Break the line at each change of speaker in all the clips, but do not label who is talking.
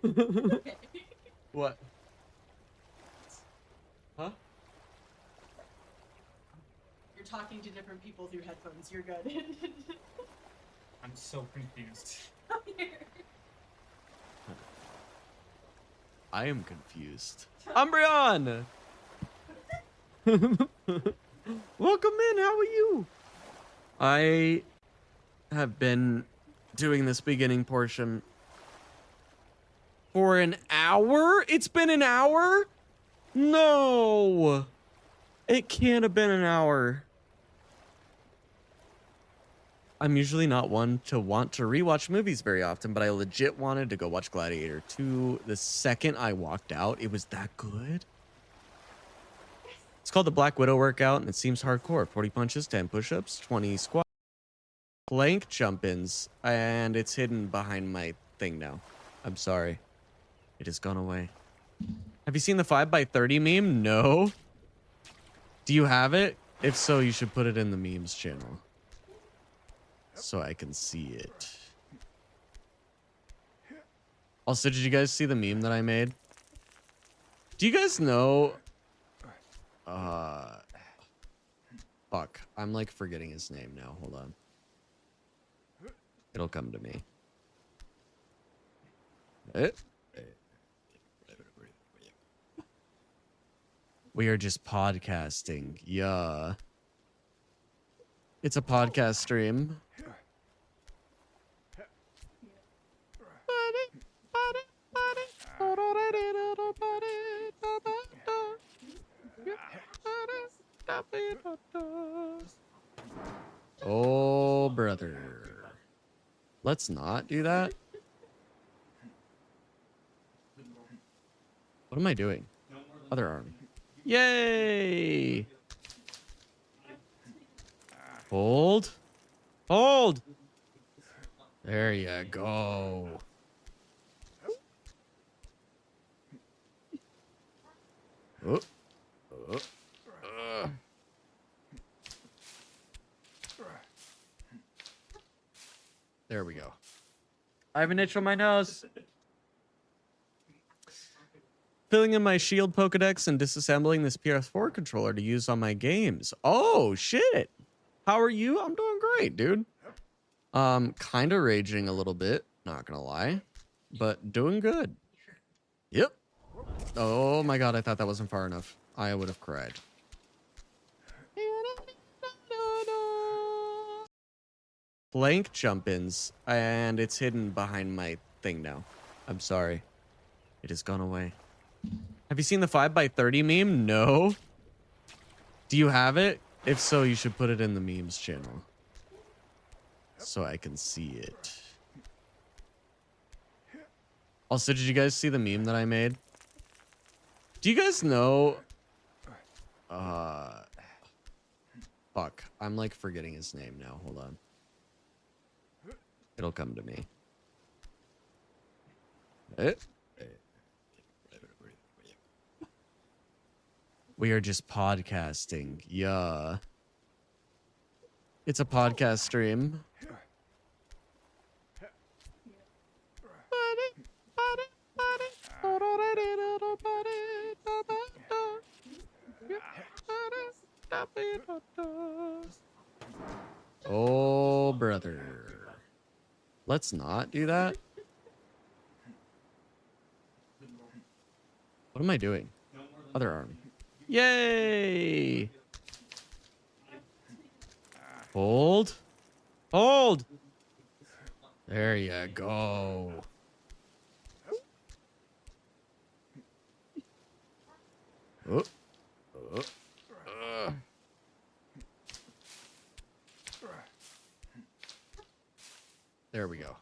Okay.
What? Huh?
You're talking to different people through headphones. You're good.
I'm so confused.
I am confused. Umbreon! Welcome in, how are you? I have been doing this beginning portion for an hour? It's been an hour? No! It can't have been an hour. I'm usually not one to want to rewatch movies very often, but I legit wanted to go watch Gladiator 2. The second I walked out, it was that good. It's called the Black Widow workout, and it seems hardcore. 40 punches, 10 push-ups, 20 squats, plank jump-ins, and it's hidden behind my thing now. I'm sorry. It has gone away. Have you seen the 5x30 meme? No. Do you have it? If so, you should put it in the memes channel so I can see it. Also, did you guys see the meme that I made? Do you guys know... Fuck. I'm like forgetting his name now. Hold on. It'll come to me. We are just podcasting. Yeah. It's a podcast stream. Oh, brother. Let's not do that. What am I doing? Other arm. Yay! Hold. Hold! There you go. Oh. Oh. There we go. I have an itch on my nose. Filling in my shield Pokedex and disassembling this PS4 controller to use on my games. Oh, shit. How are you? I'm doing great, dude. Kind of raging a little bit, not gonna lie, but doing good. Yep. Oh my god, I thought that wasn't far enough. I would have cried. Blank jump-ins, and it's hidden behind my thing now. I'm sorry. It has gone away. Have you seen the 5x30 meme? No. Do you have it? If so, you should put it in the memes channel so I can see it. Also, did you guys see the meme that I made? Do you guys know... Fuck. I'm like forgetting his name now. Hold on. It'll come to me. We are just podcasting. Yeah. It's a podcast stream. Oh, brother. Let's not do that. What am I doing? Other arm. Yay! Hold. Hold! There you go. Oh. Oh. There we go.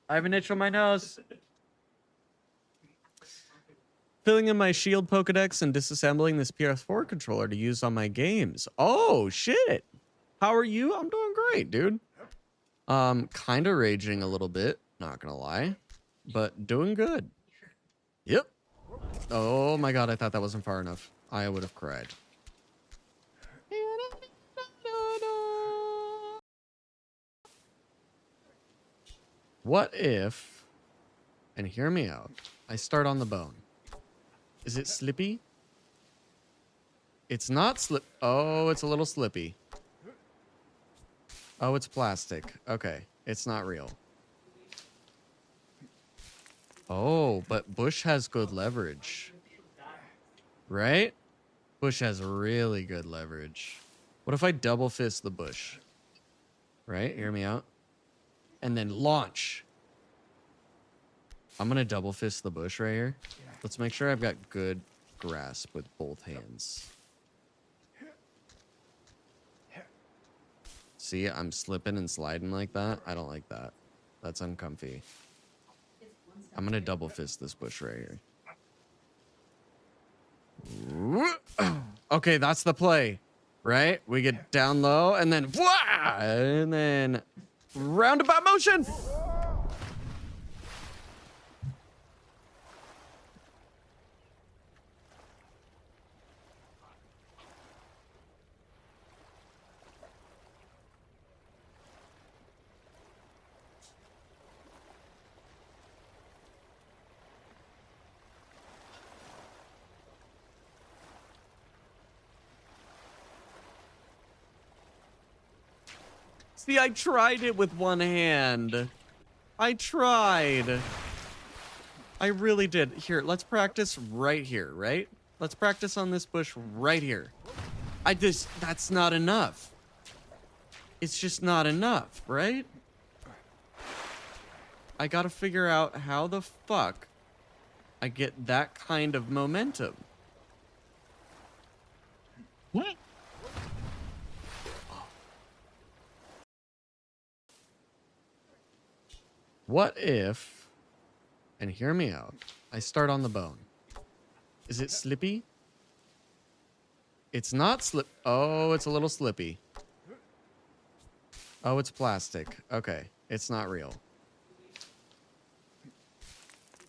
I have an itch on my nose. Filling in my shield Pokedex and disassembling this PS4 controller to use on my games. Oh, shit. How are you? I'm doing great, dude. Kind of raging a little bit, not gonna lie, but doing good. Yep. Oh my god, I thought that wasn't far enough. I would have cried. What if And hear me out. I start on the bone. Is it slippy? It's not slip. Oh, it's a little slippy. Oh, it's plastic. Okay. It's not real. Oh, but Bush has good leverage. Right? Bush has really good leverage. What if I double fist the Bush? Right? Hear me out. And then launch. I'm going to double fist the Bush right here. Let's make sure I've got good grasp with both hands. See, I'm slipping and sliding like that. I don't like that. That's uncomfy. I'm going to double fist this Bush right here. Okay, that's the play, right? We get down low and then roundabout motion. See, I tried it with one hand. I tried. I really did. Here, let's practice right here, right? Let's practice on this Bush right here. That's not enough. It's just not enough, right? I gotta figure out how the fuck I get that kind of momentum. What? What if, and hear me out, I start on the bone. Is it slippy? It's not slip. Oh, it's a little slippy. Oh, it's plastic. Okay, it's not real.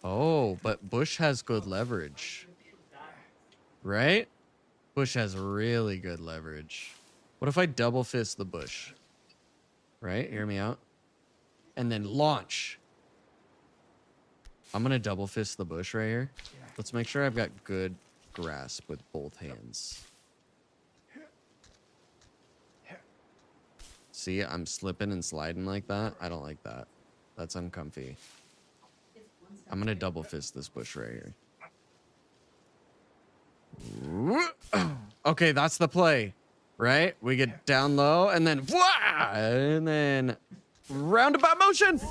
Oh, but Bush has good leverage. Right? Bush has really good leverage. What if I double fist the Bush? Right? Hear me out. And then launch. I'm going to double fist the Bush right here. Let's make sure I've got good grasp with both hands. See, I'm slipping and sliding like that. I don't like that. That's uncomfy. I'm going to double fist this Bush right here. Okay, that's the play, right? We get down low and then roundabout motion.